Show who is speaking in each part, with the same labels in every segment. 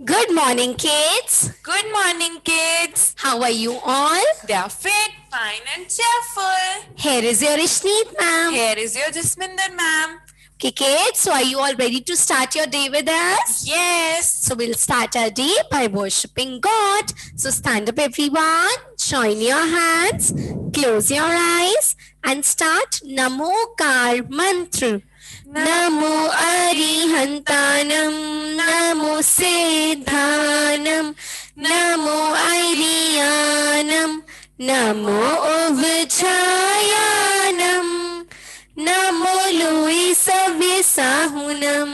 Speaker 1: Good morning, kids.
Speaker 2: Good morning, kids.
Speaker 1: How are you all?
Speaker 2: They are fit, fine, and cheerful.
Speaker 1: Here is your Ishneet, ma'am.
Speaker 2: Here is your Jasminder, ma'am.
Speaker 1: Okay, kids, so are you all ready to start your day with us?
Speaker 2: Yes.
Speaker 1: So we'll start our day by worshipping God. So stand up, everyone. Join your hands. Close your eyes and start Namo Kar Mantra. Namo Arihantanam, Namo Siddhanam, Namo Ariyanam, Namo Uvachayanam, Namo Luisa Visahunam,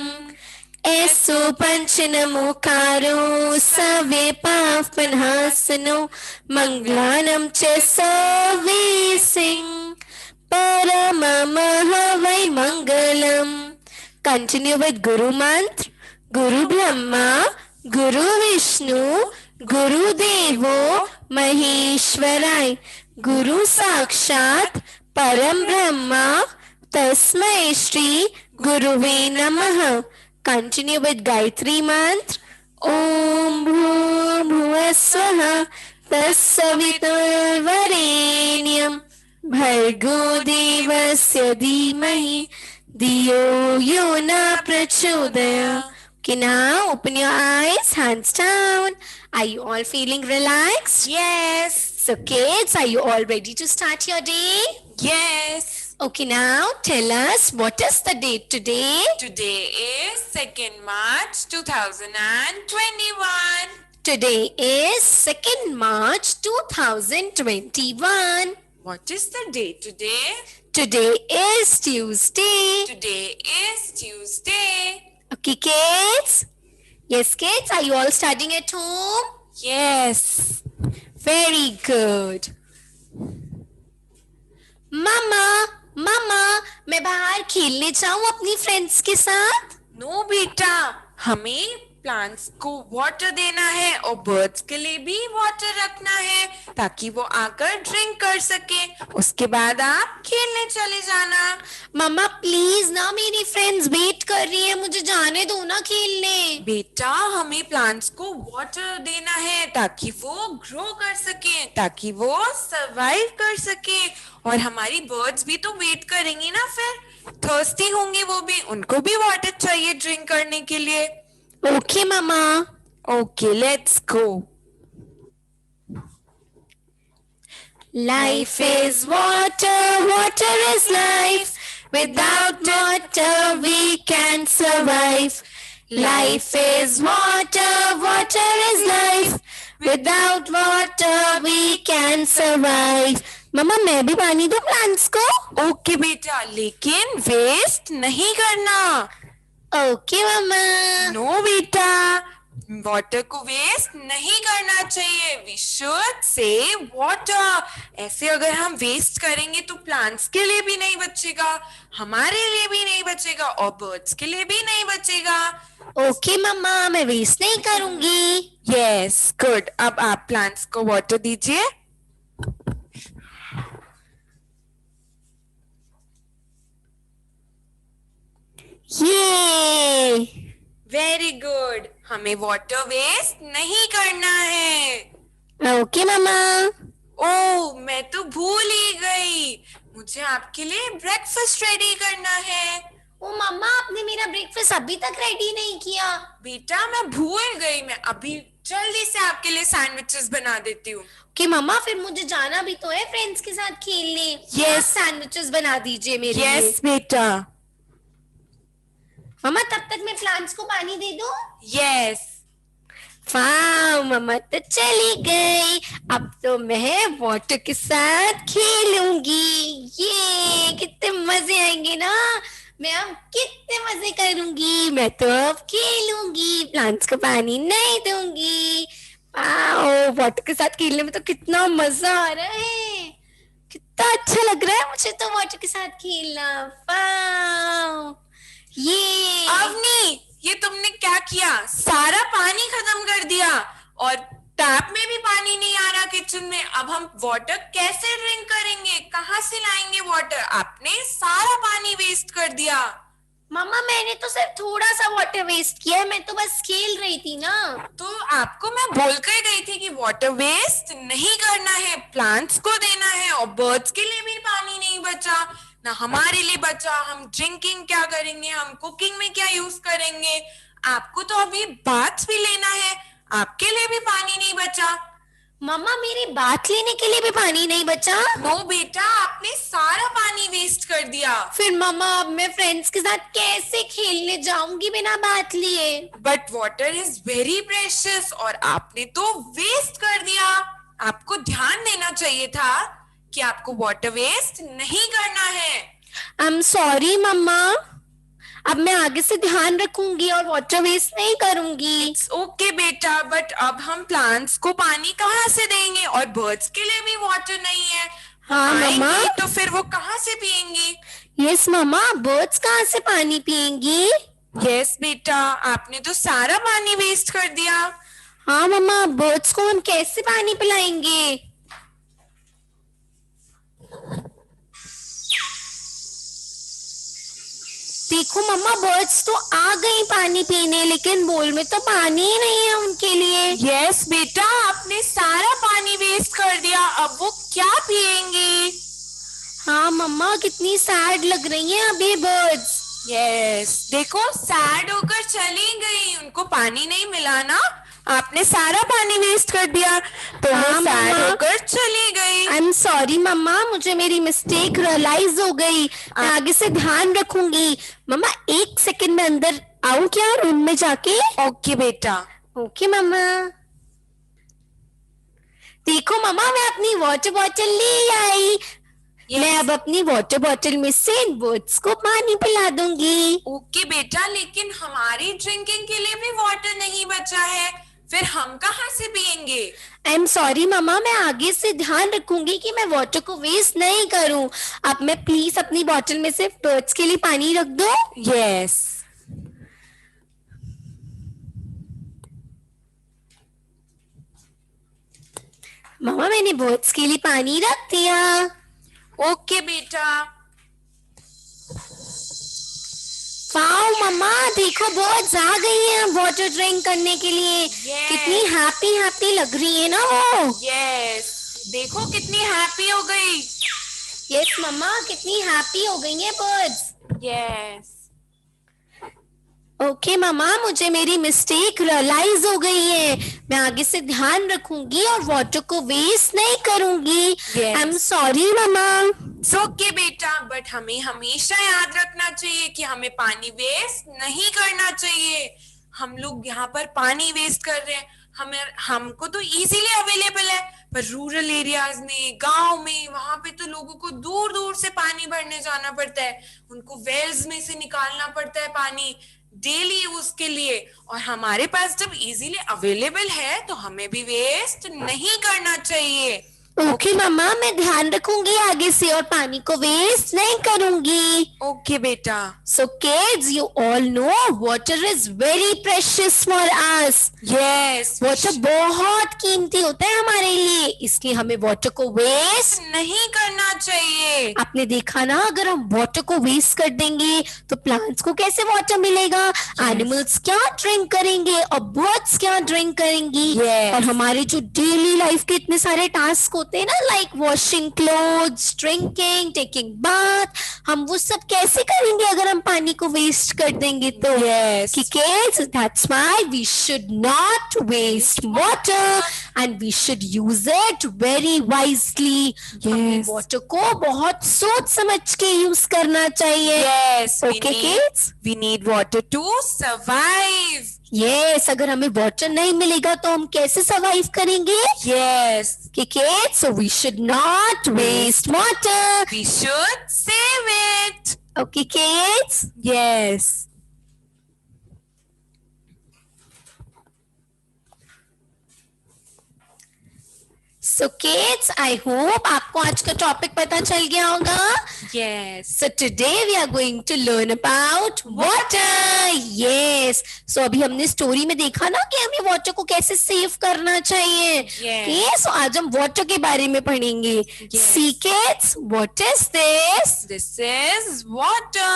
Speaker 1: Eso Panchanamukaro, Save Papanhasano, Manglanam Chesavi Singh. Paramamahavai Mangalam. Continue with Guru Mantra. Guru Brahma, Guru Vishnu, Guru Devo, Maheshwarai. Guru Sakshat, Param Brahma, Tasmai Shri, Guruve Namaha. Continue with Gayatri Mantra. Om Bhur Bhuvaswaha, Tassavitur Varenyam. Bhargo Devasya Dhimahi Diyo Yona Prachodaya. Okay, now open your eyes, hands down. Are you all feeling relaxed?
Speaker 2: Yes.
Speaker 1: So kids, are you all ready to start your day?
Speaker 2: Yes.
Speaker 1: Okay, now tell us, what is the date today?
Speaker 2: Today is 2nd March 2021.
Speaker 1: Today is 2nd March 2021.
Speaker 2: What is the date today?
Speaker 1: Today is Tuesday.
Speaker 2: Today is Tuesday.
Speaker 1: Okay, kids? Yes, kids, are you all studying at home?
Speaker 2: Yes.
Speaker 1: Very good. Mama, मैं बाहर खेलने जाऊँ अपनी friends के साथ?
Speaker 2: No बेटा, हमें plants को वाटर देना है और बर्ड्स के लिए भी वाटर रखना है ताकि वो आकर ड्रिंक कर सके। उसके बाद आप खेलने चले जाना।
Speaker 1: मम्मा प्लीज ना, मेरी फ्रेंड्स वेट कर रही है, मुझे जाने दो ना खेलने।
Speaker 2: बेटा हमें प्लांट्स को वाटर देना है ताकि वो ग्रो कर सके, ताकि वो सरवाइव कर सके, और हमारी बर्ड्स भी तो वेट करेंगी ना, फिर थर्स्टी होंगी वो भी, उनको भी वाटर चाहिए ड्रिंक करने के लिए।
Speaker 1: Okay, Mama.
Speaker 2: Okay, let's go.
Speaker 1: Life is water, water is life. Without water we can survive. Life is water, water is life. Without water we can survive. मम्मा मैं भी पानी दूं प्लांट्स को?
Speaker 2: ओके बेटा, लेकिन वेस्ट नहीं करना।
Speaker 1: ओके मम्मा।
Speaker 2: नो बेटा, वाटर को वेस्ट नहीं करना चाहिए। We should save water. ऐसे अगर हम वेस्ट करेंगे तो प्लांट्स के लिए भी नहीं बचेगा, हमारे लिए भी नहीं बचेगा, और बर्ड्स के लिए भी नहीं बचेगा।
Speaker 1: ओके मम्मा, मैं वेस्ट नहीं करूंगी।
Speaker 2: Yes, good. अब आप प्लांट्स को वाटर दीजिए।
Speaker 1: ये
Speaker 2: वेरी गुड। हमें वाटर वेस्ट नहीं करना है।
Speaker 1: ओके मम्मा।
Speaker 2: ओह, मैं तो भूल ही गई, मुझे आपके लिए ब्रेकफास्ट रेडी करना है।
Speaker 1: ओ मम्मा, आपने मेरा ब्रेकफास्ट अभी तक रेडी नहीं किया।
Speaker 2: बेटा मैं भूल गई, मैं अभी जल्दी से आपके लिए सैंडविचेस बना देती हूँ।
Speaker 1: कि मम्मा फिर मुझे जाना भी तो है फ्रेंड्स के साथ खेलने।
Speaker 2: यस,
Speaker 1: सैंडविचेस बना दीजिए मेरे लिए।
Speaker 2: यस बेटा।
Speaker 1: मम्मा तब तक मैं प्लांट्स को पानी दे दूं?
Speaker 2: यस।
Speaker 1: वाह, मम्मा तो चली गई, अब तो मैं वाटर के साथ खेलूंगी। ये कितने मजे आएंगे ना, मैं अब कितने मजे करूंगी। मैं तो अब खेलूंगी, प्लांट्स को पानी नहीं दूंगी। वाह, वाटर के साथ खेलने में तो कितना मजा आ रहा है, कितना अच्छा लग रहा है मुझे तो वाटर के साथ खेलना। वाह, ये
Speaker 2: अवनी, ये तुमने क्या किया? सारा पानी खत्म कर दिया, और टैप में भी पानी नहीं आ रहा किचन में। अब हम वाटर कैसे ड्रिंक करेंगे? कहाँ से लाएंगे वाटर? आपने सारा पानी वेस्ट कर दिया।
Speaker 1: मम्मा मैंने तो सिर्फ थोड़ा सा वाटर वेस्ट किया है, मैं तो बस खेल रही थी ना।
Speaker 2: तो आपको मैं बोल कर गई थी कि वाटर वेस्ट नहीं करना है, प्लांट्स को देना है, और बर्ड्स के लिए भी पानी नहीं बचा ना, हमारे लिए बचा। हम ड्रिंकिंग क्या करेंगे, हम कुकिंग में क्या यूज करेंगे। आपको तो अभी बाथ भी लेना है, आपके लिए भी पानी नहीं बचा।
Speaker 1: मम्मा मेरी बात लेने के लिए भी पानी नहीं बचा।
Speaker 2: नो बेटा, आपने सारा पानी वेस्ट कर दिया।
Speaker 1: फिर मम्मा अब मैं फ्रेंड्स के साथ कैसे खेलने जाऊंगी बिना बात लिए?
Speaker 2: But water is very precious और आपने तो वेस्ट कर दिया। आपको ध्यान देना चाहिए था कि आपको वाटर वेस्ट नहीं करना है।
Speaker 1: आई एम सॉरी मम्मा, अब मैं आगे से ध्यान रखूंगी और वाटर वेस्ट नहीं करूंगी।
Speaker 2: इट्स ओके बेटा, बट अब हम प्लांट्स को पानी कहाँ से देंगे, और बर्ड्स के लिए भी वाटर नहीं है।
Speaker 1: हाँ मम्मा।
Speaker 2: आएंगी तो फिर वो कहाँ से पिएंगी?
Speaker 1: यस मम्मा, बर्ड्स कहाँ से पानी पिएंगी?
Speaker 2: यस बेटा, आपने तो सारा पानी वेस्ट कर दिया।
Speaker 1: हाँ मम्मा, बर्ड्स को हम कैसे पानी पिलाएंगे? देखो मम्मा, बर्ड्स तो आ गई पानी पीने, लेकिन बोल में तो पानी ही नहीं है उनके लिए।
Speaker 2: यस बेटा, आपने सारा पानी वेस्ट कर दिया, अब वो क्या पिएंगे?
Speaker 1: हाँ मम्मा, कितनी सैड लग रही हैं अब ये बर्ड्स।
Speaker 2: यस, देखो सैड होकर चली गई, उनको पानी नहीं मिला ना, आपने सारा पानी वेस्ट कर दिया, तो
Speaker 1: हाँ,
Speaker 2: वो सैड
Speaker 1: मम्मा।
Speaker 2: होकर चली गई।
Speaker 1: आई एम सॉरी मम्मा, मुझे मेरी मिस्टेक रियलाइज हो गई, मैं आगे से ध्यान रखूंगी। मम्मा 1 सेकंड में अंदर आऊं क्या रूम में जाके?
Speaker 2: ओके बेटा।
Speaker 1: ओके मम्मा। देखो मम्मा, मैं अपनी वाटर बॉटल ले आई। मैं अब अपनी वाटर बॉटल में से इन बर्ड्स को पानी पिला दूंगी।
Speaker 2: ओके बेटा, लेकिन हमारी ड्रिंकिंग के लिए भी वाटर नहीं बचा है, फिर हम कहाँ से पिएंगे?
Speaker 1: आई एम सॉरी मम्मा, मैं आगे से ध्यान रखूंगी कि मैं वाटर को वेस्ट नहीं करूं। अब मैं प्लीज अपनी बॉटल में से बर्ड्स के लिए पानी रख दो।
Speaker 2: यस।
Speaker 1: मम्मा मैंने बर्ड्स के लिए पानी रख दिया।
Speaker 2: ओके बेटा।
Speaker 1: वाओ मम्मा, देखो बर्ड्स आ गई हैं वाटर ड्रिंक करने के लिए। कितनी हैप्पी हैप्पी लग रही है ना वो।
Speaker 2: यस, देखो कितनी हैप्पी हो गई।
Speaker 1: यस मम्मा, कितनी हैप्पी हो गई हैं बर्ड्स।
Speaker 2: यस।
Speaker 1: ओके मम्मा, मुझे मेरी मिस्टेक रियलाइज हो गई है, मैं आगे से ध्यान रखूंगी और वाटर को वेस्ट नहीं करूंगी। आई एम सॉरी मम्मा।
Speaker 2: ओके बेटा, बट हमें हमेशा याद रखना चाहिए कि हमें पानी वेस्ट नहीं करना चाहिए। हम लोग यहाँ पर पानी वेस्ट कर रहे हैं, हमें हमको तो इजीली अवेलेबल है, पर रूरल एरियाज में, गांव में, वहां पे तो लोगों को दूर दूर से पानी भरने जाना पड़ता है, उनको वेल्स में से निकालना पड़ता है पानी डेली यूज के लिए, और हमारे पास जब इजीली अवेलेबल है तो हमें भी वेस्ट नहीं करना चाहिए।
Speaker 1: ओके मम्मा, मैं ध्यान रखूंगी आगे से और पानी को वेस्ट नहीं करूंगी।
Speaker 2: ओके बेटा।
Speaker 1: So kids, you all know water is very precious for us.
Speaker 2: Yes,
Speaker 1: water बहुत कीमती होता है हमारे लिए, इसलिए हमें वाटर को वेस्ट
Speaker 2: नहीं करना चाहिए।
Speaker 1: आपने देखा ना, अगर हम वाटर को वेस्ट कर देंगे तो प्लांट्स को कैसे वाटर मिलेगा, एनिमल्स क्या ड्रिंक करेंगे और बर्ड्स क्या ड्रिंक करेंगी। और हमारे जो डेली लाइफ के इतने सारे टास्क होते हैं ना, like washing clothes, drinking, taking bath, हम वो सब कैसे करेंगे अगर हम पानी को वेस्ट कर देंगे तो। Kids, that's why we should not waste water and we should use it very wisely. हमें वाटर को बहुत सोच समझ के यूज करना चाहिए।
Speaker 2: Yes,
Speaker 1: Okay, kids?
Speaker 2: we need water to survive.
Speaker 1: Yes, अगर हमें वाटर नहीं मिलेगा तो हम कैसे सर्वाइव करेंगे?
Speaker 2: Yes,
Speaker 1: Okay, kids, so we should not waste water.
Speaker 2: we should save it.
Speaker 1: Okay, kids?
Speaker 2: Yes.
Speaker 1: So kids, I hope आपको आज का टॉपिक पता चल गया होगा.
Speaker 2: Yes.
Speaker 1: So today we are going to learn about water. Yes. So अभी हमने story में देखा ना कि हमें वाटर को कैसे सेव करना चाहिए.
Speaker 2: Yes.
Speaker 1: Okay, so आज हम वाटर के बारे में पढ़ेंगे.
Speaker 2: Yes.
Speaker 1: See kids, what is this?
Speaker 2: This is water.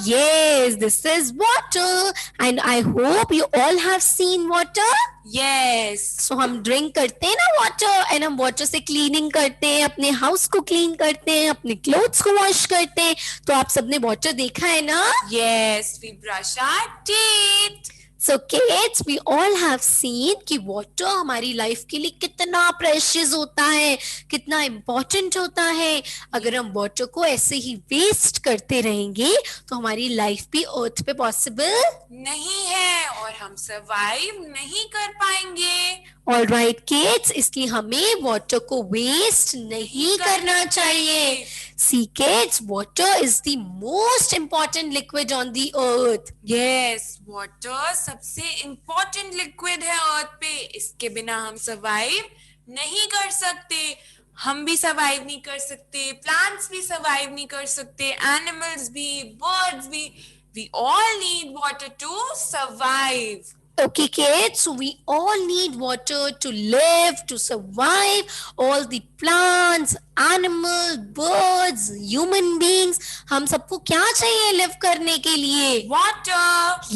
Speaker 1: Yes, this is water. And I hope you all have seen water.
Speaker 2: Yes.
Speaker 1: सो हम ड्रिंक करते हैं ना वाटर एंड हम वाटर से क्लीनिंग करते हैं, अपने हाउस को क्लीन करते हैं, अपने क्लोथ्स को वॉश करते हैं. तो आप सबने वाटर देखा है ना.
Speaker 2: Yes, we brush our teeth.
Speaker 1: So kids, we all have seen कि वाटर हमारी लाइफ के लिए कितना प्रेशियस होता है, कितना इम्पोर्टेंट होता है. अगर हम वाटर को ऐसे ही वेस्ट करते रहेंगे तो हमारी लाइफ भी अर्थ पे पॉसिबल
Speaker 2: नहीं है और हम सरवाइव नहीं कर पाएंगे.
Speaker 1: ऑलराइट किड्स, इसलिए हमें वाटर को वेस्ट नहीं करना चाहिए. See kids, water is the most important liquid on the earth.
Speaker 2: Yes, water सबसे important liquid है अर्थ पे. इसके बिना हम सरवाइव नहीं कर सकते. हम भी सरवाइव नहीं कर सकते, प्लांट्स भी सरवाइव नहीं कर सकते, एनिमल्स भी, बर्ड्स भी. We all need water to survive.
Speaker 1: Okay kids, so we all need water to live, to survive. All the plants, animals, birds, human beings, हम सबको क्या चाहिए लिव करने के लिए?
Speaker 2: Water.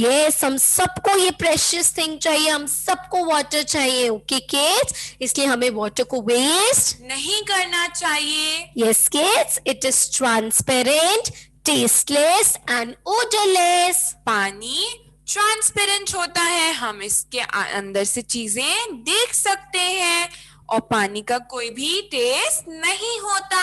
Speaker 1: Yes, हम सबको ये precious thing चाहिए, हम सबको water चाहिए. Okay kids, इसलिए हमें water को waste
Speaker 2: नहीं करना चाहिए.
Speaker 1: Yes kids, it is transparent, tasteless and odorless.
Speaker 2: पानी ट्रांसपेरेंट होता है, हम इसके अंदर से चीजें देख सकते हैं और पानी का कोई भी टेस्ट नहीं होता.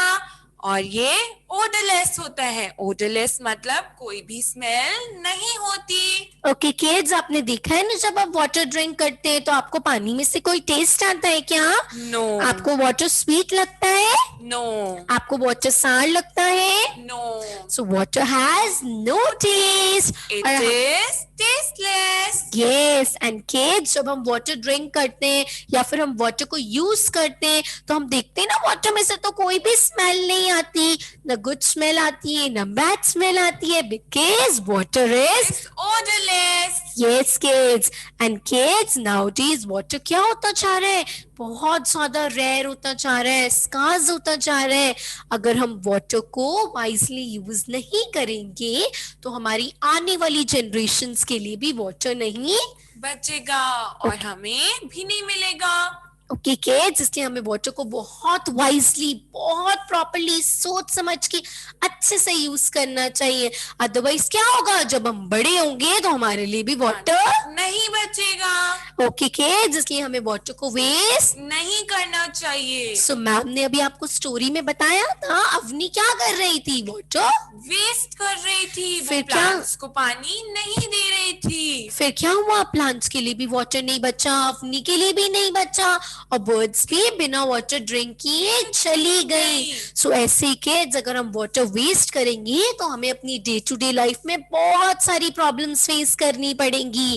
Speaker 2: और ये ओडरलेस होता है. ओडरलेस मतलब कोई भी स्मेल नहीं होती.
Speaker 1: ओके किड्स, आपने देखा है ना जब आप वाटर ड्रिंक करते हैं तो आपको पानी में से कोई टेस्ट आता है क्या?
Speaker 2: नो.
Speaker 1: आपको वाटर स्वीट लगता है?
Speaker 2: नो.
Speaker 1: आपको वाटर सार लगता है?
Speaker 2: No.
Speaker 1: So water has no taste.
Speaker 2: It is tasteless.
Speaker 1: Yes, and kids, जब हम वाटर ड्रिंक करते हैं या फिर हम वाटर को यूज करते हैं तो हम देखते हैं ना वाटर में से तो कोई भी स्मेल नहीं आती, न गुड स्मेल आती है न बैड स्मेल आती है, because water is
Speaker 2: odourless.
Speaker 1: Yes kids, and kids nowadays water क्या होता जा रहा है? बहुत ज्यादा रेयर होता जा रहा है, स्कार्स होता जा रहा है. अगर हम वाटर को वाइजली यूज नहीं करेंगे तो हमारी आने वाली जनरेशन्स के लिए भी वाटर नहीं
Speaker 2: बचेगा और हमें भी नहीं मिलेगा.
Speaker 1: ओके किड्स, इसलिए हमें वाटर को बहुत वाइजली, बहुत प्रॉपर्ली सोच समझ के अच्छे से यूज करना चाहिए. अदरवाइज क्या होगा, जब हम बड़े होंगे तो हमारे लिए भी वाटर
Speaker 2: नहीं बचेगा.
Speaker 1: ओके किड्स, इसलिए हमें वाटर को वेस्ट
Speaker 2: नहीं करना चाहिए.
Speaker 1: सो मैम ने अभी आपको स्टोरी में बताया था अवनी क्या कर रही थी, वाटर
Speaker 2: वेस्ट कर रही थी.
Speaker 1: फिर
Speaker 2: वो
Speaker 1: क्या?
Speaker 2: प्लांट्स को पानी नहीं दे रही थी.
Speaker 1: फिर क्या हुआ, प्लांट्स के लिए भी वाटर नहीं बचा, अवनी के लिए भी नहीं बचा और बर्ड्स भी बिना वाटर ड्रिंक किए चली गई. सो ऐसे किड्स, अगर हम वाटर वेस्ट करेंगे तो हमें अपनी डे टू डे लाइफ में बहुत सारी प्रॉब्लम्स फेस करनी पड़ेंगी.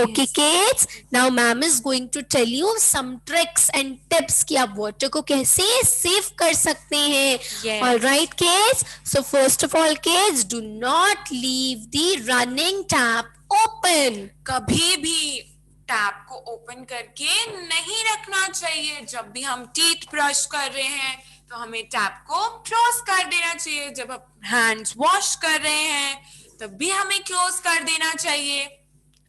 Speaker 1: Okay kids, now ma'am is going to tell you some tricks and tips कि आप वाटर को कैसे सेव कर सकते हैं.
Speaker 2: Yes.
Speaker 1: Alright kids, so first of all kids, do not leave the running tap open.
Speaker 2: कभी भी टैप को ओपन करके नहीं रखना चाहिए. जब भी हम टीथ ब्रश कर रहे हैं तो हमें टैप को क्लोज कर देना चाहिए. जब हम हैंड्स वॉश कर रहे हैं तब भी हमें क्लोज कर देना चाहिए.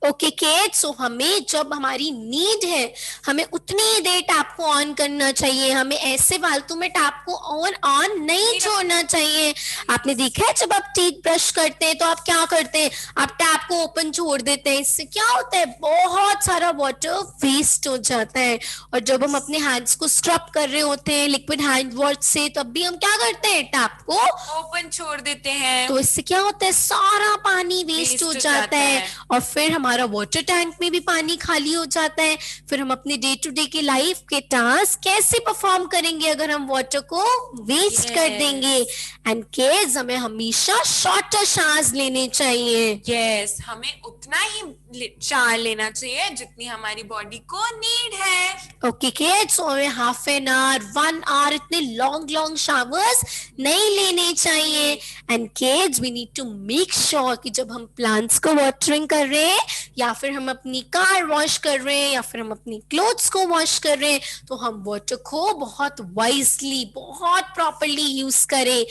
Speaker 1: ओके किड्स, सो हमें जब हमारी नीड है हमें उतनी ही देर टैप को ऑन करना चाहिए. हमें ऐसे फालतू में टैप को ऑन नहीं छोड़ना चाहिए. आपने देखा है जब आप टीथ ब्रश करते हैं तो आप क्या करते हैं, आप टैप को ओपन छोड़ देते हैं. इससे क्या होता है, बहुत सारा वाटर वेस्ट हो जाता है. और जब हम अपने हैंड्स को स्क्रब कर रहे होते हैं लिक्विड हैंड वॉश से, तब भी हम क्या करते हैं, टैप को
Speaker 2: ओपन छोड़ देते हैं.
Speaker 1: तो इससे क्या होता है, सारा पानी वेस्ट हो जाता है और फिर हमारे हमारा वाटर टैंक में भी पानी खाली हो जाता है। फिर हम अपने डे टू डे के लाइफ के टास्क कैसे परफॉर्म करेंगे अगर हम वाटर को वेस्ट कर देंगे। एंड किड्स, हमें हमेशा शॉर्टर सांस लेने चाहिए।
Speaker 2: यस, हमें उतना ही चार लेना चाहिए जितनी हमारी बॉडी को नीड है।
Speaker 1: ओके किड्स, सो हमें हाफ एन आवर 1 आवर इतने लॉन्ग शावर्स नहीं लेने चाहिए। And kids, we need to make sure कि जब हम प्लांट्स को वाटरिंग कर रहे हैं या फिर हम अपनी कार वॉश कर रहे हैं या फिर हम अपनी क्लोथ्स को वॉश कर रहे हैं तो हम वाटर को बहुत वाइजली, बहुत प्रॉपरली यूज करें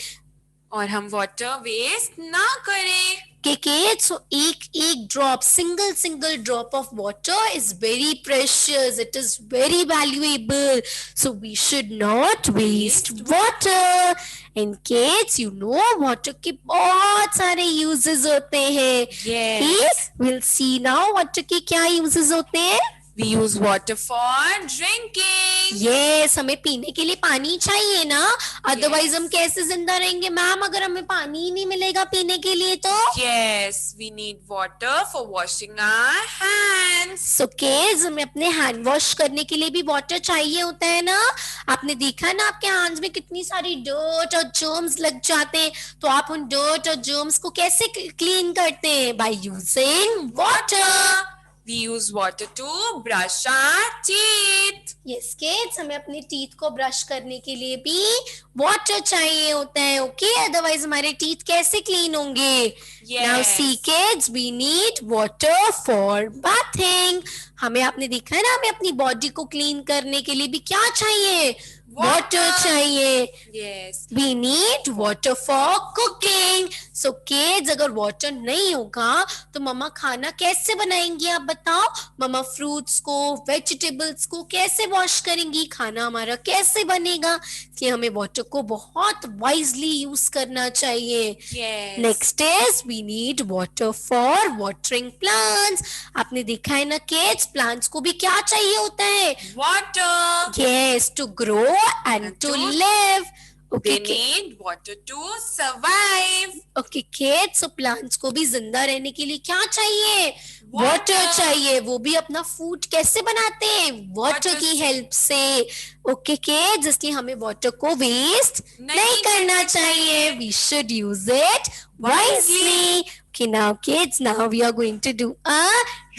Speaker 2: और हम वाटर वेस्ट ना करें।
Speaker 1: किड्स, so एक drop, single drop of water is very precious. It is very valuable. So we should not waste water. And kids, you know water के बहुत सारे uses होते हैं.
Speaker 2: Yes.
Speaker 1: We'll see now water के क्या uses होते हैं.
Speaker 2: We use water for drinking.
Speaker 1: Yes, हमें पीने के लिए पानी चाहिए ना, अदरवाइज हम कैसे जिंदा रहेंगे मैम अगर हमें पानी ही नहीं मिलेगा पीने के लिए तो।
Speaker 2: Yes, we need water for washing our hands.
Speaker 1: So kids, हमें अपने हैंड वॉश करने के लिए भी वाटर चाहिए होता है ना। आपने देखा है ना आपके हैंड्स में कितनी सारी डर्ट और जर्म्स लग जाते हैं, तो आप उन डर्ट और जर्म्स को कैसे क्लीन करते हैं? By using water.
Speaker 2: We use water to brush our teeth.
Speaker 1: Yes kids, हमें अपने टीथ को ब्रश करने के लिए भी वाटर चाहिए होता है। ओके, अदरवाइज हमारे टीथ कैसे क्लीन होंगे?
Speaker 2: Yes.
Speaker 1: Now see kids, we need water for bathing. हमें, आपने देखा है ना, हमें अपनी बॉडी को क्लीन करने के लिए भी क्या चाहिए? वाटर चाहिए।
Speaker 2: Yes.
Speaker 1: We need water for cooking. So kids, अगर वाटर नहीं होगा तो मम्मा खाना कैसे बनाएंगी? आप बताओ, मम्मा फ्रूट्स को, वेजिटेबल्स को कैसे वॉश करेंगी? खाना हमारा कैसे बनेगा? कि हमें वाटर को बहुत वाइजली यूज करना चाहिए।
Speaker 2: Yes.
Speaker 1: Next is we need water for watering plants. आपने देखा है ना किड्स, प्लांट्स को भी क्या चाहिए होता है?
Speaker 2: Water.
Speaker 1: Yes, to grow and to live.
Speaker 2: They need water to survive.
Speaker 1: Okay kids, so plants को भी जिंदा रहने के लिए क्या चाहिए? वाटर चाहिए। वो भी अपना फूड कैसे बनाते हैं? वाटर की हेल्प से। ओके किड्स, इसलिए हमें वाटर को वेस्ट नहीं करना चाहिए। We should use it wisely. Okay, now kids, now we are going to do a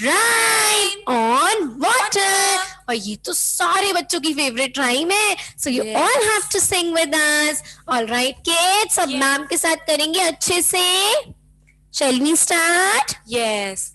Speaker 1: rhyme on water. और ये तो सारे बच्चों की फेवरेट राइम है, so you all have to sing with us. All right kids, अब ma'am के साथ करेंगे अच्छे से। Shall we start?
Speaker 2: Yes.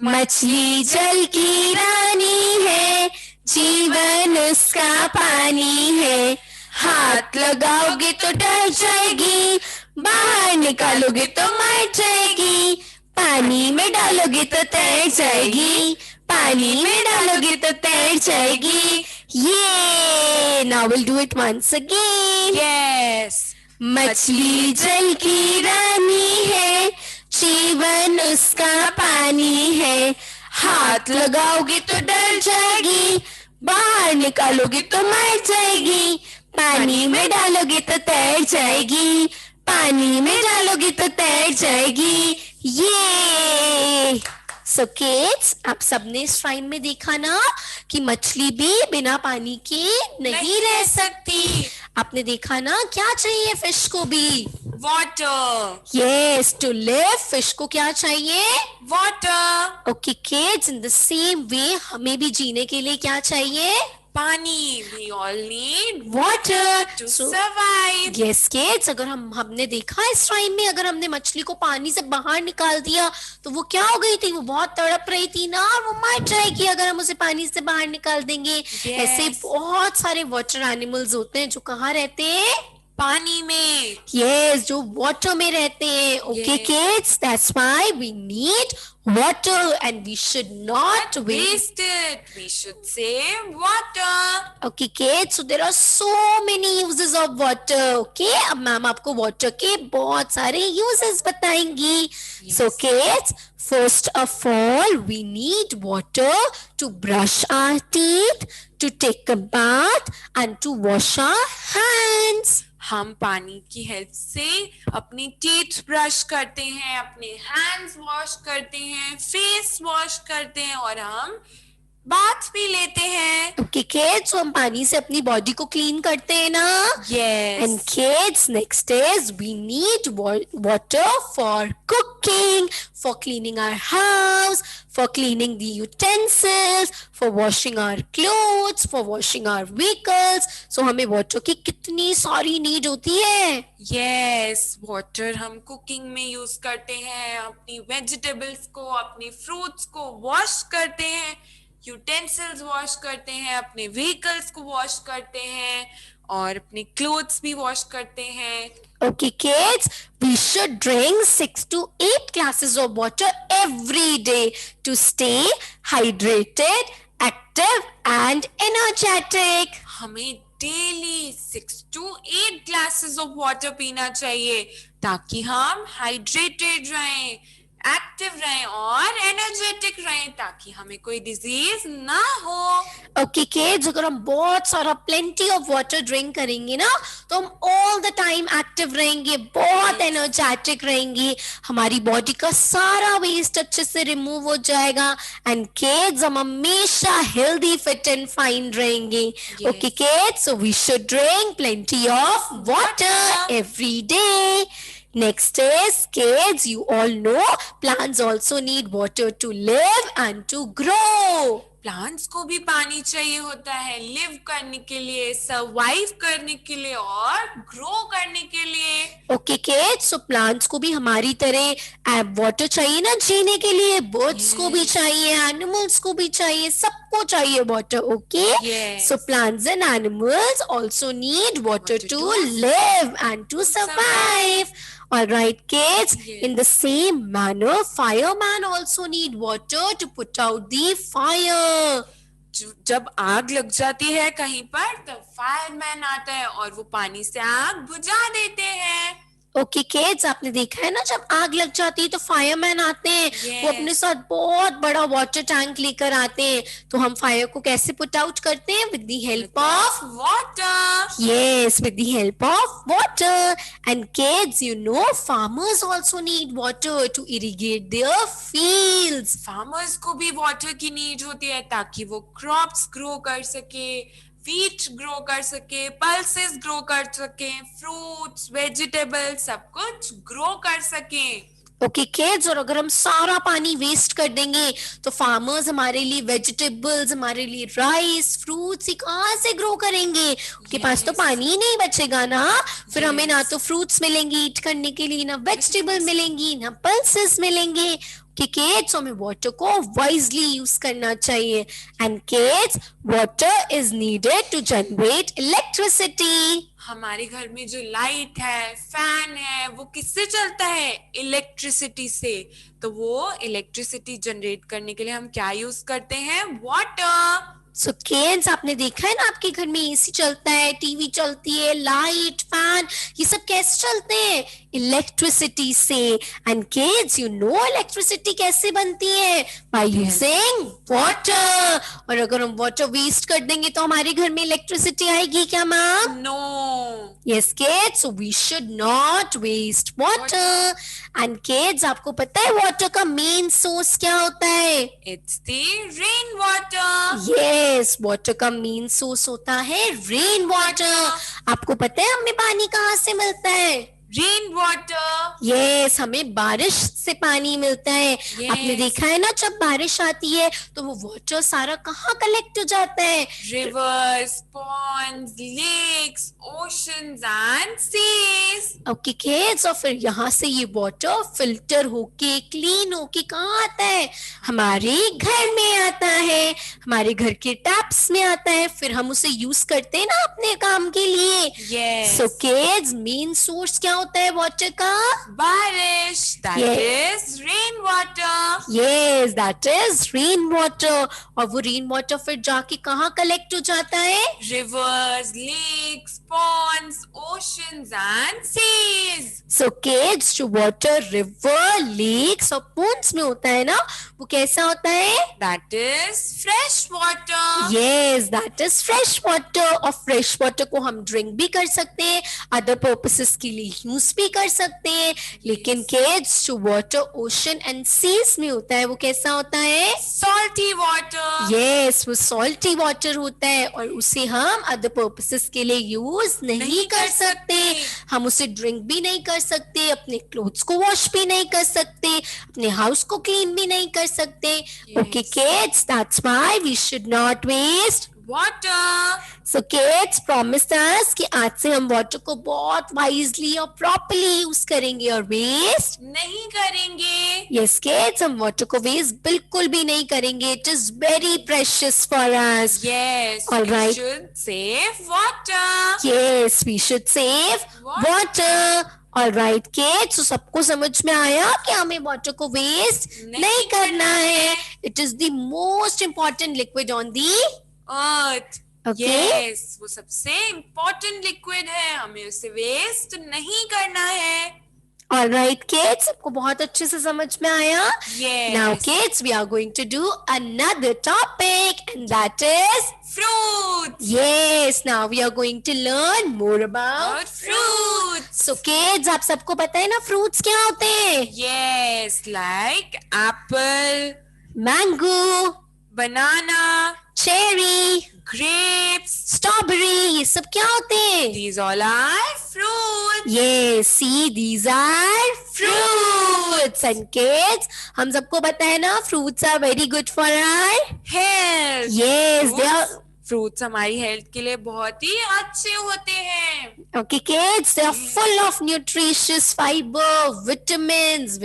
Speaker 1: मछली जल की रानी है, जीवन उसका पानी है। हाथ लगाओगे तो डर जाएगी, बाहर निकालोगे तो मर जाएगी। पानी में डालोगे तो तैर जाएगी, पानी में डालोगे तो तैर जाएगी। ये now we'll do it once again.
Speaker 2: Yes.
Speaker 1: मछली जल की रानी है, जीवन उसका पानी है। हाथ लगाओगे तो डर जाएगी, बाहर निकालोगे तो मर जाएगी। पानी में डालोगे तो तैर जाएगी, पानी में डालोगे तो तैर जाएगी। ये सो किड्स, आप सबने इस राइम में देखा ना कि मछली भी बिना पानी के नहीं रह सकती। आपने देखा ना क्या चाहिए फिश को भी?
Speaker 2: Water.
Speaker 1: Yes, to live fish को क्या चाहिए?
Speaker 2: Water.
Speaker 1: Okay kids, in the same way हमें भी जीने के लिए क्या चाहिए?
Speaker 2: पानी. We all need
Speaker 1: Water
Speaker 2: to survive.
Speaker 1: Yes kids, अगर हमने देखा इस राइम में, अगर हमने मछली को पानी से बाहर निकाल दिया तो वो क्या हो गई थी? वो बहुत तड़प रही थी ना, और वो मर जाएगी अगर हम उसे पानी से बाहर निकाल देंगे। ऐसे बहुत सारे वाटर एनिमल्स होते हैं जो कहाँ रहते हैं?
Speaker 2: पानी में।
Speaker 1: Yes, जो वाटर में रहते हैं। Okay kids, that's why we need water and we should not waste
Speaker 2: it. We should save water.
Speaker 1: Okay kids, so there are so many uses of water. Okay, अब मैम आपको water के बहुत सारे uses बताएंगी। So kids, first of all, we need water to brush our teeth, to take a bath and to wash our hands.
Speaker 2: हम पानी की help से अपनी टीथ ब्रश करते हैं, अपने हैंड्स वॉश करते हैं, फेस वॉश करते हैं और हम बाथ भी लेते हैं।
Speaker 1: ओके किड्स, हम पानी से अपनी बॉडी को क्लीन करते हैं ना?
Speaker 2: Yes.
Speaker 1: And kids, next is we need water for cooking, for cleaning our house, for cleaning the utensils, for washing our clothes, for washing our vehicles. So हमें water की कितनी सारी need होती है।
Speaker 2: Yes, water हम cooking में use करते हैं, अपनी वेजिटेबल्स को, अपने फ्रूट्स को वॉश करते हैं, यूटेंसिल्स वॉश करते हैं, अपने व्हीकल्स को वॉश करते हैं और अपने क्लोथ्स भी वॉश करते हैं।
Speaker 1: Okay kids, we should drink 6 to 8 glasses of water every day to stay hydrated, active and energetic.
Speaker 2: हमें daily 6 to 8 glasses of water पीना चाहिए ताकि हम हाइड्रेटेड रहें, एक्टिव रहें और एनर्जेटिक रहें, ताकि हमें कोई डिजीज ना हो।
Speaker 1: Okay kids, अगर हम बहुत सारा plenty of water drink करेंगे ना तो हम all the time active रहेंगे, बहुत energetic रहेंगे, हमारी body का सारा waste अच्छे से remove हो जाएगा and kids हम हमेशा healthy, fit and fine रहेंगे। Okay kids, so we should drink plenty of water every day. Next is kids, you all know plants also need water to live and to grow.
Speaker 2: Plants को भी पानी चाहिए होता है live करने के लिए, सर्वाइव करने के लिए और ग्रो करने के लिए।
Speaker 1: Okay kids, so plants को भी हमारी तरह वाटर चाहिए ना जीने के लिए, birds को भी चाहिए, animals को भी चाहिए, सबको चाहिए water. Okay?
Speaker 2: Yes.
Speaker 1: So plants and animals also need water to live and to survive. All right kids, in the same manner fireman also need water to put out the fire.
Speaker 2: जब आग लग जाती है कहीं पर तब fireman आता है और वो पानी से आग बुझा देते हैं।
Speaker 1: ओके किड्स, आपने देखा है ना जब आग लग जाती है तो फायरमैन आते हैं। वो अपने साथ बहुत बड़ा वाटर टैंक लेकर आते हैं। तो हम फायर को कैसे पुट आउट करते हैं? With the help of
Speaker 2: water.
Speaker 1: Yes, with the help of water. And kids, you know farmers also need water to irrigate their fields.
Speaker 2: Farmers को भी वाटर की नीड होती है ताकि वो क्रॉप्स ग्रो कर सके, वीट ग्रो कर सके, पल्सेस ग्रो कर सके, फ्रूट्स, वेजिटेबल सब कुछ ग्रो कर सके।
Speaker 1: ओके किड्स, और अगर हम सारा पानी वेस्ट कर देंगे तो फार्मर्स हमारे लिए वेजिटेबल्स, हमारे लिए राइस, फ्रूट्स कहाँ से ग्रो करेंगे? उनके पास तो पानी ही नहीं बचेगा ना। फिर हमें ना तो फ्रूट्स मिलेंगे ईट करने के लिए, ना वेजिटेबल मिलेंगी, ना पल्सेस मिलेंगे। किड्स, हमें वाटर को वाइजली यूज करना चाहिए। And kids, water is needed to generate electricity.
Speaker 2: हमारे घर में जो लाइट है, फैन है, वो किससे चलता है? इलेक्ट्रिसिटी से। तो वो इलेक्ट्रिसिटी जनरेट करने के लिए हम क्या यूज करते हैं? वाटर।
Speaker 1: सो किड्स, आपने देखा है ना आपके घर में एसी चलता है, टीवी चलती है, लाइट, फैन, ये सब कैसे चलते हैं? इलेक्ट्रिसिटी से। And kids, you no electricity कैसे बनती है? By using water. और अगर हम वाटर वेस्ट कर देंगे तो हमारे घर में इलेक्ट्रिसिटी आएगी क्या ma'am?
Speaker 2: No.
Speaker 1: Yes kids, so we should not waste water. And kids, आपको पता है वाटर का मेन सोर्स क्या होता है?
Speaker 2: It's the rain water.
Speaker 1: Yes, water का मेन सोर्स होता है रेन वाटर। आपको पता है हमें पानी कहाँ से मिलता है?
Speaker 2: Rain water.
Speaker 1: यस, हमें बारिश से पानी मिलता है। आपने देखा है ना जब बारिश आती है तो वो वाटर सारा कहाँ कलेक्ट हो जाता है?
Speaker 2: Rivers, ponds, lakes, oceans and seas.
Speaker 1: Okay kids, और फिर यहाँ से ये वाटर फिल्टर होके, क्लीन होके कहाँ आता है? हमारे घर में आता है, हमारे घर के टैप्स में आता है। फिर हम उसे यूज करते हैं ना अपने काम के लिए।
Speaker 2: Yes.
Speaker 1: So kids, main source क्या होता है वाटर का?
Speaker 2: बारिश, that
Speaker 1: Yes.
Speaker 2: is rain water.
Speaker 1: Yes, that is rain water. और वो रेन वाटर फिर जाके कहाँ कलेक्ट हो जाता है?
Speaker 2: Rivers, lakes, ponds, oceans and seas.
Speaker 1: So kids, जो वाटर रिवर, लेक्स और ponds में होता है ना, वो कैसा होता है?
Speaker 2: That is fresh water.
Speaker 1: Yes, that is fresh water. और fresh water को हम drink भी कर सकते हैं, other purposes के लिए use भी कर सकते हैं. लेकिन kids, जो water ocean and seas में होता है वो कैसा होता है?
Speaker 2: Salty water.
Speaker 1: Yes, वो salty water होता है और उसे हम other purposes के लिए use नहीं कर सकते. हम उसे drink भी नहीं कर सकते, अपने clothes को wash भी नहीं कर सकते, अपने house को clean भी नहीं कर सकते. Okay kids, that's why we should not waste
Speaker 2: water.
Speaker 1: So kids, promise us कि आज से हम water को बहुत wisely और properly use करेंगे और waste
Speaker 2: नहीं करेंगे.
Speaker 1: Yes kids, हम water को waste बिल्कुल भी नहीं करेंगे. It is very precious for us.
Speaker 2: Yes,
Speaker 1: All
Speaker 2: we
Speaker 1: right.
Speaker 2: should save water.
Speaker 1: Yes, we should save water. All right kids, so सबको समझ में आया कि हमें water को waste नहीं करना है. It is the most important liquid on the
Speaker 2: Earth.
Speaker 1: Okay.
Speaker 2: Yes, वो सबसे important liquid है, हमें उसे waste नहीं करना है.
Speaker 1: All right kids, सबको बहुत अच्छे से समझ में आया.
Speaker 2: Yes.
Speaker 1: Now kids, we are going to do another topic and that is
Speaker 2: Fruits.
Speaker 1: yes. Now we are going to learn more
Speaker 2: About
Speaker 1: about
Speaker 2: fruits.
Speaker 1: So kids, आप सबको पता है ना fruits क्या होते हैं?
Speaker 2: Yes, like apple,
Speaker 1: Mango,
Speaker 2: banana,
Speaker 1: cherry,
Speaker 2: grapes.
Speaker 1: strawberry, ये सब क्या होते हैं?
Speaker 2: These all are fruits.
Speaker 1: Yes, see, these are fruits. And kids, हम सबको पता है ना fruits are very good for our
Speaker 2: Health.
Speaker 1: yes, they are
Speaker 2: fruits हमारी हेल्थ के लिए बहुत ही अच्छे होते हैं.
Speaker 1: okay kids, they are full of nutritious fiber, vitamins,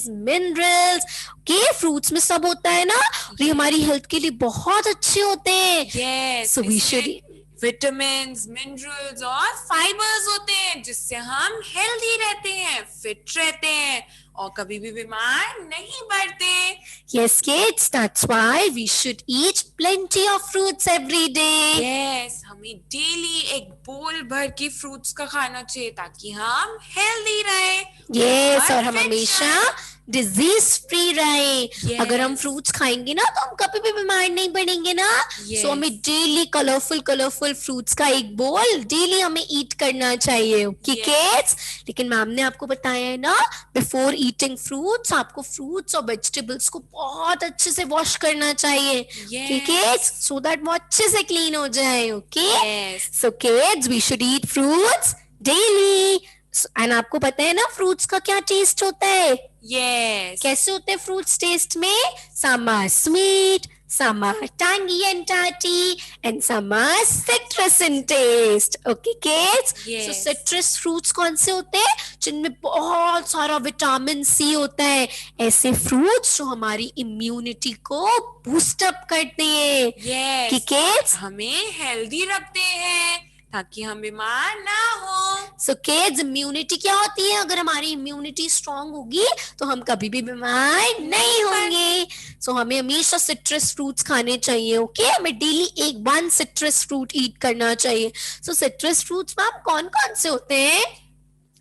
Speaker 1: minerals. Okay, fruits में सब होता है ना, और ये हमारी हेल्थ के लिए बहुत अच्छे होते हैं.
Speaker 2: Yes.
Speaker 1: So we
Speaker 2: इसमें
Speaker 1: should
Speaker 2: विटामिन्स, मिनरल्स और फाइबर्स होते हैं जिससे हम हेल्दी रहते हैं, फिट रहते हैं और कभी भी बीमार नहीं पड़ते.
Speaker 1: yes kids, that's why we should eat plenty of fruits every day.
Speaker 2: Yes, हमें डेली एक बोल भर के फ्रूट्स का खाना चाहिए ताकि हम हेल्दी रहे.
Speaker 1: yes, और हम
Speaker 2: fit
Speaker 1: हमेशा
Speaker 2: रहें.
Speaker 1: डिजीज फ्री रहे.
Speaker 2: Yes.
Speaker 1: अगर हम फ्रूट्स खाएंगे ना तो हम कभी भी बीमार नहीं पड़ेंगे ना.
Speaker 2: Yes.
Speaker 1: सो हमें डेली कलरफुल फ्रूट्स का एक बोल डेली हमें ईट करना चाहिए. Okay
Speaker 2: Yes.
Speaker 1: किड्स, लेकिन मैम ने आपको बताया है ना, बिफोर ईटिंग फ्रूट्स आपको फ्रूट्स और वेजिटेबल्स को बहुत अच्छे से वॉश करना चाहिए.
Speaker 2: Yes.
Speaker 1: किड्स, सो दैट वो अच्छे से क्लीन हो जाए. Okay,
Speaker 2: Yes.
Speaker 1: So kids, we should eat fruits daily. And आपको पता है ना फ्रूट्स का क्या टेस्ट होता है?
Speaker 2: Yes.
Speaker 1: कैसे होते हैं फ्रूट्स टेस्ट में? Some are sweet, some are tangy and tart,y and some are citrus in taste. Okay kids?
Speaker 2: Yes.
Speaker 1: So citrus fruits कौन से होते हैं? जिनमें बहुत सारा विटामिन सी होता है. ऐसे फ्रूट्स जो हमारी इम्यूनिटी को बूस्ट अप करते हैं.
Speaker 2: Yes.
Speaker 1: कि kids?
Speaker 2: हमें हेल्दी रखते हैं ताकि हम बीमार ना हो.
Speaker 1: So kids, इम्यूनिटी क्या होती है? अगर हमारी इम्यूनिटी स्ट्रांग होगी तो हम कभी भी बीमार नहीं होंगे. सो हमें हमेशा सिट्रस फ्रूट्स खाने चाहिए. ओके, हमें डेली एक 1 सिट्रस फ्रूट ईट करना चाहिए. सो सिट्रस फ्रूट्स मैम कौन कौन से होते हैं?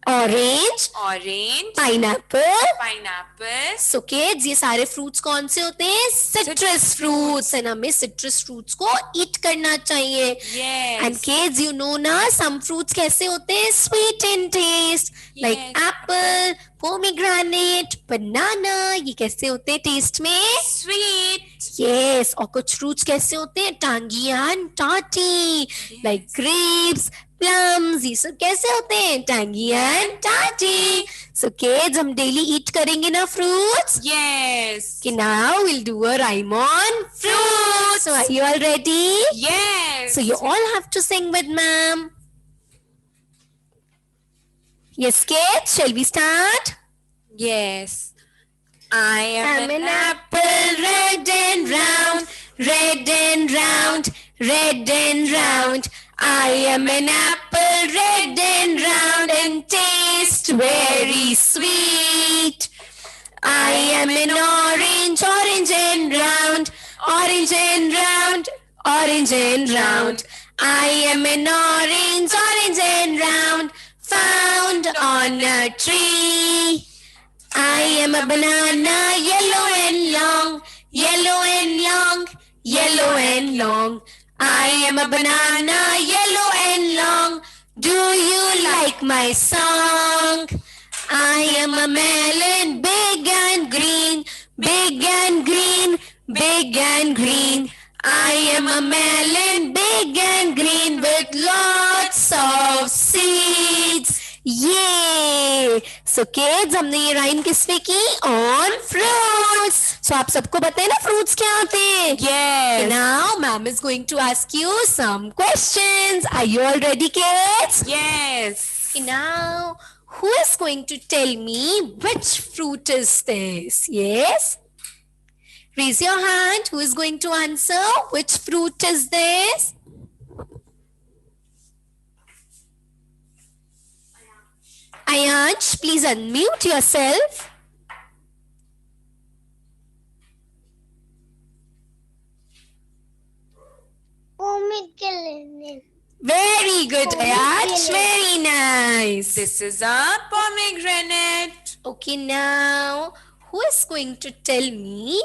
Speaker 1: Orange,
Speaker 2: orange,
Speaker 1: pineapple.
Speaker 2: Pineapple.
Speaker 1: So kids, ये सारे फ्रूट्स कौन से होते हैं? Citrus fruits. एंड हमें सिट्रस फ्रूट्स को ईट करना चाहिए.
Speaker 2: Yes.
Speaker 1: And kids, you know ना, some fruits कैसे होते हैं? Sweet in taste, like
Speaker 2: Yes.
Speaker 1: apple, pomegranate, banana. ये कैसे होते हैं टेस्ट में?
Speaker 2: Sweet.
Speaker 1: Yes. और कुछ fruits कैसे होते हैं? Tangy and tarty, like grapes, plums. ये सब कैसे होते हैं? Tangy and tarty. So kids, हम daily eat करेंगे ना fruits?
Speaker 2: Yes.
Speaker 1: Okay, now we'll do a rhyme on fruits. So are you all ready?
Speaker 2: Yes.
Speaker 1: So you all have to sing with ma'am. Yes, kids, shall we start?
Speaker 2: Yes. I
Speaker 1: I'm
Speaker 2: am
Speaker 1: an apple, red and round, red and round, red and round. I am an apple, red and round and taste very sweet. I am an orange, orange and round, orange and round, orange and round. I am an orange, orange and round, found on a tree. I am a banana, yellow and long, yellow and long, yellow and long. I am a banana, yellow and long. Do you like my song? I am a melon, big and green, big and green, big and green. I am a melon, big and green with lots of seeds. Yay! So kids, हमने ये rhyme किस पे की? On fruits. So आप सबको पता है ना fruits क्या होते हैं?
Speaker 2: Yes.
Speaker 1: Now ma'am is going to ask you some questions. Are you all ready, kids?
Speaker 2: Yes.
Speaker 1: Now, who is going to tell me which fruit is this? Yes? Raise your hand. Who is going to answer? Which fruit is this? Ayansh, please unmute yourself.
Speaker 3: Pomegranate.
Speaker 1: Very good, Ayansh.
Speaker 3: Pomegranate.
Speaker 1: Very nice.
Speaker 2: This is a pomegranate.
Speaker 1: Okay, now, who is going to tell me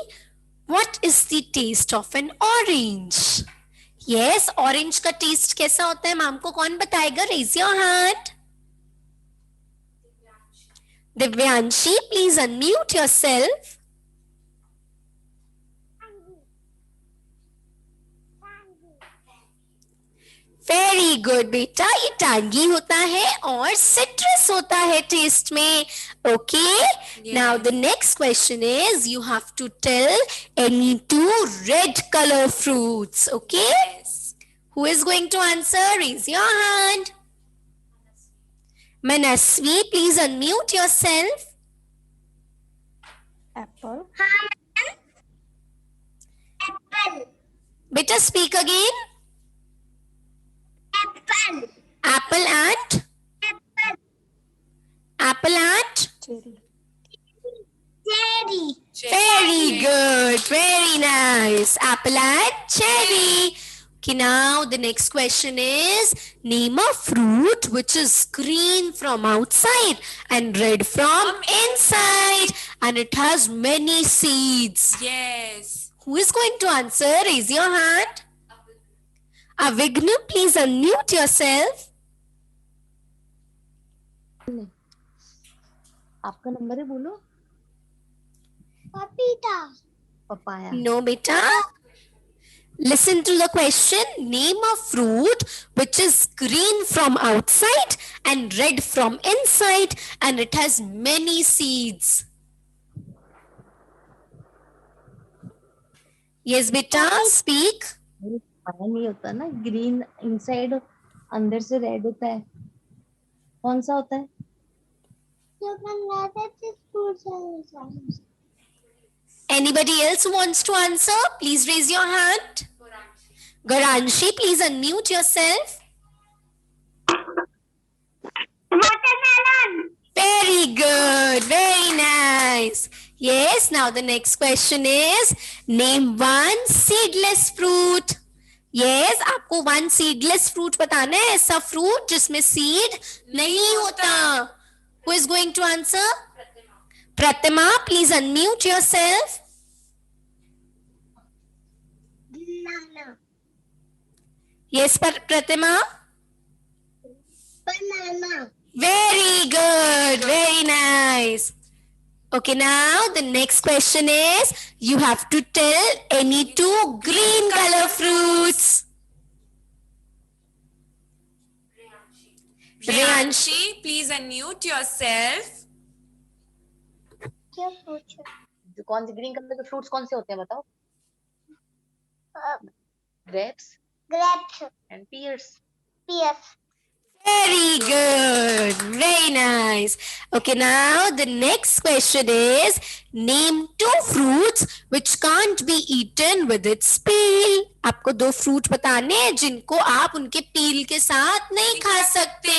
Speaker 1: what is the taste of an orange? Yes, orange का taste कैसा होता है? Ma'am को कौन बताएगा? Raise your hand. Divyanshi, please unmute yourself. Very good, बेटा. ये tangy होता है और citrus होता है taste में. Okay.
Speaker 2: Yeah.
Speaker 1: Now the next question is you have to tell any two red color fruits. Okay.
Speaker 2: Yes.
Speaker 1: Who is going to answer? Raise your hand. Manasvi, please unmute yourself.
Speaker 3: Apple.
Speaker 1: Beta, speak again.
Speaker 3: Apple.
Speaker 1: Apple and? Apple and?
Speaker 3: Cherry. Cherry.
Speaker 1: Very good. Very nice. Apple and cherry. Okay, now the next question is name a fruit which is green from outside and red from inside and it has many seeds.
Speaker 2: Yes.
Speaker 1: Who is going to answer? Raise your hand. Avigna, please unmute yourself.
Speaker 4: आपका number है बोलो
Speaker 3: Papita.
Speaker 4: Papaya
Speaker 1: No, beta. Listen to the question. Name a fruit which is green from outside and red from inside and it has many seeds. Yes, beta, speak.
Speaker 4: Papaya नहीं होता ना green inside अंदर से red होता है कौन सा होता है
Speaker 1: Anybody else who wants to answer? Please raise your hand. Garanshi, please unmute yourself.
Speaker 3: Watermelon.
Speaker 1: Very good. Very nice. Yes, now the next question is name one seedless fruit. Yes, आपको one seedless fruit बताना है ऐसा fruit जिसमें seed नहीं होता. Who is going to answer? Pratima, please unmute yourself.
Speaker 3: Banana.
Speaker 1: Yes, Pratima.
Speaker 3: Banana.
Speaker 1: Very good. Very nice. Okay, now the next question is you have to tell any two green color fruits.
Speaker 2: Riyanshi, please unmute yourself.
Speaker 3: क्या पूछा?
Speaker 4: जो कौन से green colour के fruits कौन से होते हैं बताओ grapes
Speaker 3: Grapes.
Speaker 4: And pears
Speaker 3: Pears.
Speaker 1: Very good. Very nice. Okay, now the next question is name two fruits which can't be eaten with its peel. आपको 2 फ्रूट बताने हैं जिनको आप उनके पील के साथ नहीं खा सकते.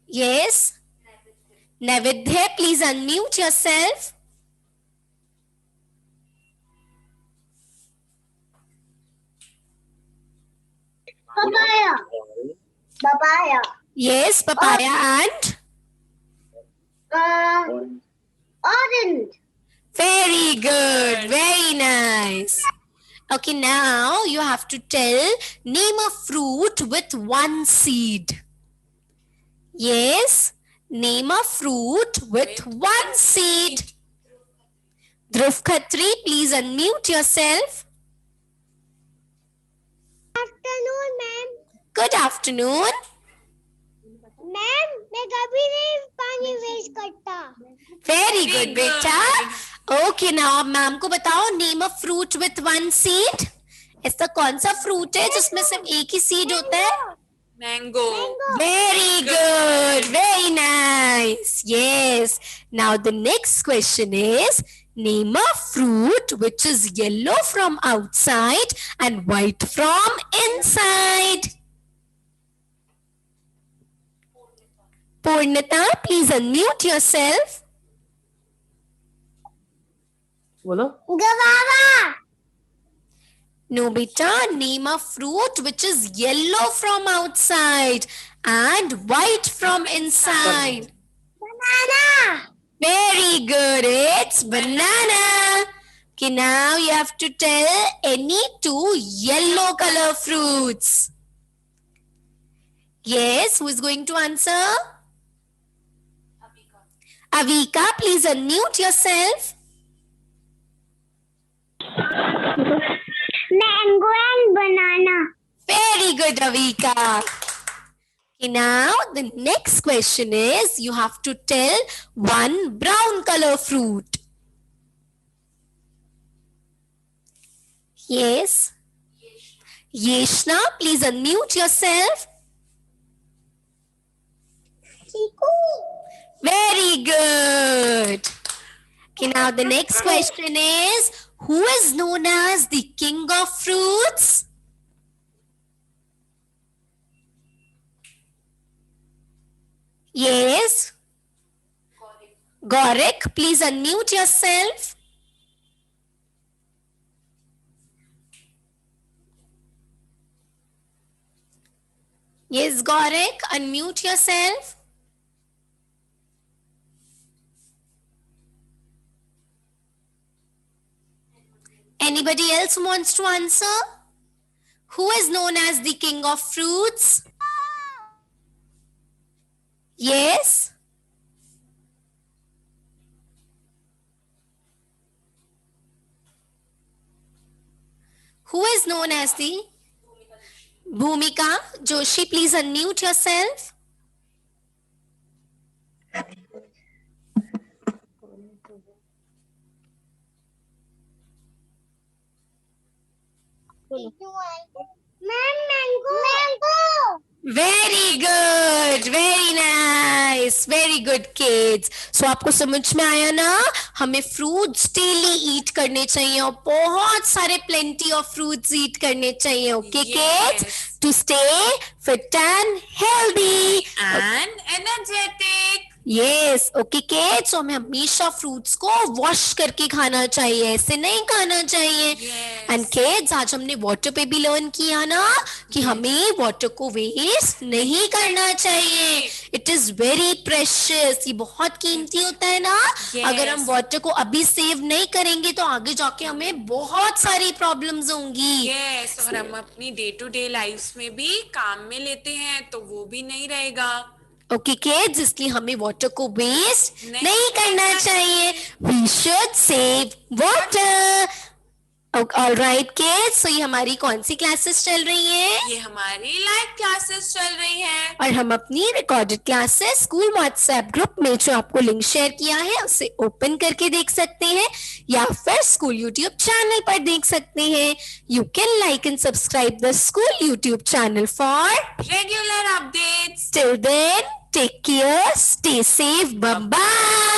Speaker 1: Yes. Navidya, please unmute yourself.
Speaker 3: Papaya. Papaya.
Speaker 1: Yes, papaya and
Speaker 3: Orange.
Speaker 1: very good, very nice. Okay, now you have to tell name a fruit with 1 seed. Yes, name a fruit with 1 seed. Dhruv Khatri, please unmute yourself.
Speaker 3: Afternoon, ma'am.
Speaker 1: Good afternoon.
Speaker 3: Ma'am मैं कभी नहीं पानी waste करता.
Speaker 1: Very good, बेटा. Okay, now आप ma'am को बताओ name a fruit with 1 seed. ऐसा कौन सा फ्रूट है जिसमें सिर्फ एक ही सीड होता है?
Speaker 2: Mango.
Speaker 1: Very good, very nice. Yes. Now the next question is name a fruit which is yellow from outside and white from inside. Purnita, please unmute yourself.
Speaker 5: बोलो.
Speaker 3: गवावा.
Speaker 1: No, beta, name a fruit which is yellow from outside and white from inside.
Speaker 3: Banana.
Speaker 1: Very good. It's banana. Okay, now you have to tell any 2 yellow color fruits. Yes, who is going to answer? Avika, please unmute yourself.
Speaker 3: Mango and banana.
Speaker 1: Very good, Avika. Okay, now the next question is you have to tell 1 brown color fruit. Yes. Yeshna, please unmute yourself.
Speaker 3: Chiku.
Speaker 1: Very good. Okay, now the next question is who is known as the king of fruits? Yes. Gorik, please unmute yourself. Yes, Gorik, unmute yourself. Anybody else wants to answer? Who is known as the king of fruits? Yes. Who is known as the Bhumika Joshi? Please unmute yourself.
Speaker 3: Ma'am, mango.
Speaker 1: Very good, very nice, very good kids. So आपको समझ में आया ना? हमें fruits daily eat करने चाहिए और बहुत सारे plenty of fruits eat करने चाहिए. Okay,
Speaker 2: Yes.
Speaker 1: kids? To stay fit and healthy.
Speaker 2: And energetic.
Speaker 1: Yes, okay kids. So हमें हमेशा fruits को wash करके खाना चाहिए, ऐसे नहीं खाना चाहिए.
Speaker 2: Yes.
Speaker 1: And kids, आज हमने water पे भी learn किया ना कि हमें water को waste नहीं करना चाहिए. It is very precious. ये बहुत कीमती होता है ना.
Speaker 2: Yes.
Speaker 1: अगर हम water को अभी save नहीं करेंगे तो आगे जाके हमें बहुत सारी problems होंगी.
Speaker 2: Yes, और हम अपनी डे टू डे लाइफ में भी काम में लेते हैं तो वो भी नहीं रहेगा.
Speaker 1: ओके किड्स, इसलिए हमें वाटर को वेस्ट
Speaker 2: नहीं
Speaker 1: नहीं करना चाहिए. We should save water. Alright kids, so ये हमारी कौन सी क्लासेस चल रही हैं?
Speaker 2: ये हमारी लाइव क्लासेस चल रही हैं.
Speaker 1: और हम अपनी recorded classes school WhatsApp group में जो आपको लिंक शेयर किया है उसे ओपन करके देख सकते हैं या फिर स्कूल यूट्यूब चैनल पर देख सकते हैं. You can like and subscribe the school YouTube channel for
Speaker 2: regular updates.
Speaker 1: Till then take care, stay safe, bye bye.